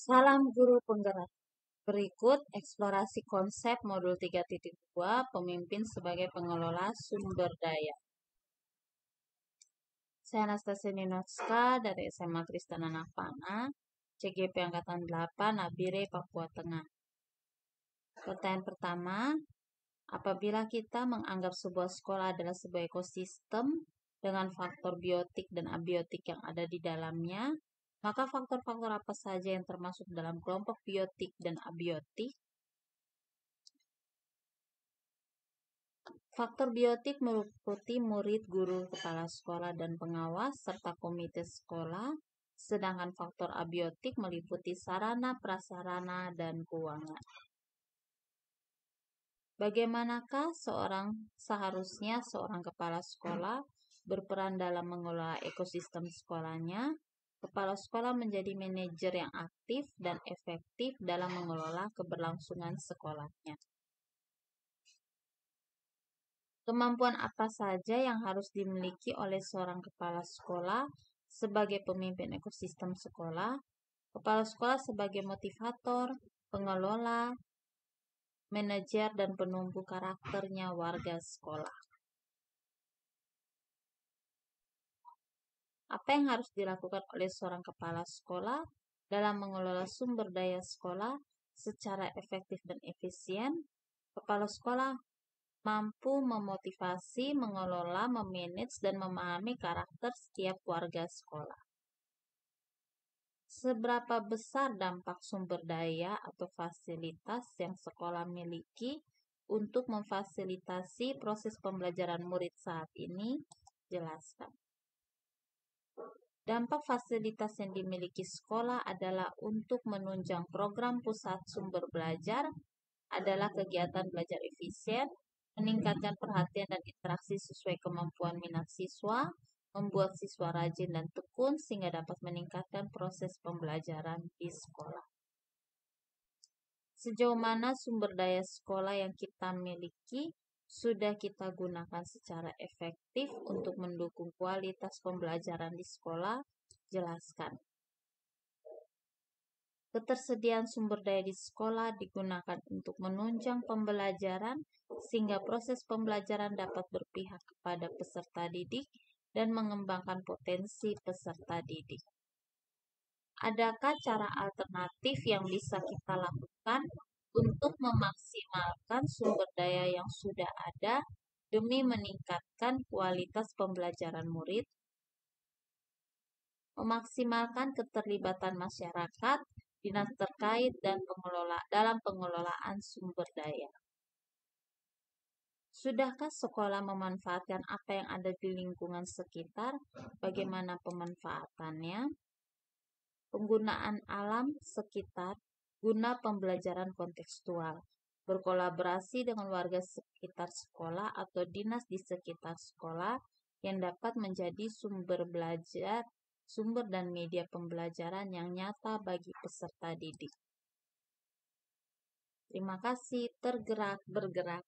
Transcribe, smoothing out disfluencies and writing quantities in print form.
Salam guru penggerak. Berikut eksplorasi konsep modul 3.2 pemimpin sebagai pengelola sumber daya. Saya Anastasia Ninotska dari SMA Kristen Anak Panah, CGP Angkatan 8, Nabire, Papua Tengah. Pertanyaan pertama, apabila kita menganggap sebuah sekolah adalah sebuah ekosistem dengan faktor biotik dan abiotik yang ada di dalamnya, maka faktor-faktor apa saja yang termasuk dalam kelompok biotik dan abiotik? Faktor biotik meliputi murid, guru, kepala sekolah, dan pengawas, serta komite sekolah, sedangkan faktor abiotik meliputi sarana, prasarana, dan keuangan. Bagaimanakah seharusnya seorang kepala sekolah berperan dalam mengelola ekosistem sekolahnya? Kepala sekolah menjadi manajer yang aktif dan efektif dalam mengelola keberlangsungan sekolahnya. Kemampuan apa saja yang harus dimiliki oleh seorang kepala sekolah sebagai pemimpin ekosistem sekolah? Kepala sekolah sebagai motivator, pengelola, manajer, dan penumbuh karakternya warga sekolah. Apa yang harus dilakukan oleh seorang kepala sekolah dalam mengelola sumber daya sekolah secara efektif dan efisien? Kepala sekolah mampu memotivasi, mengelola, memanage, dan memahami karakter setiap warga sekolah. Seberapa besar dampak sumber daya atau fasilitas yang sekolah miliki untuk memfasilitasi proses pembelajaran murid saat ini? Jelaskan. Dampak fasilitas yang dimiliki sekolah adalah untuk menunjang program pusat sumber belajar, adalah kegiatan belajar efisien, meningkatkan perhatian dan interaksi sesuai kemampuan minat siswa, membuat siswa rajin dan tekun sehingga dapat meningkatkan proses pembelajaran di sekolah. Sejauh mana sumber daya sekolah yang kita miliki sudah kita gunakan secara efektif untuk mendukung kualitas pembelajaran di sekolah? Jelaskan. Ketersediaan sumber daya di sekolah digunakan untuk menunjang pembelajaran sehingga proses pembelajaran dapat berpihak kepada peserta didik dan mengembangkan potensi peserta didik. Adakah cara alternatif yang bisa kita lakukan untuk memaksimalkan sumber daya yang sudah ada demi meningkatkan kualitas pembelajaran murid? Memaksimalkan keterlibatan masyarakat, dinas terkait, dan dalam pengelolaan sumber daya. Sudahkah sekolah memanfaatkan apa yang ada di lingkungan sekitar? Bagaimana pemanfaatannya? Penggunaan alam sekitar guna pembelajaran kontekstual. Berkolaborasi dengan warga sekitar sekolah atau dinas di sekitar sekolah yang dapat menjadi sumber dan media pembelajaran yang nyata bagi peserta didik. Terima kasih. Tergerak, bergerak.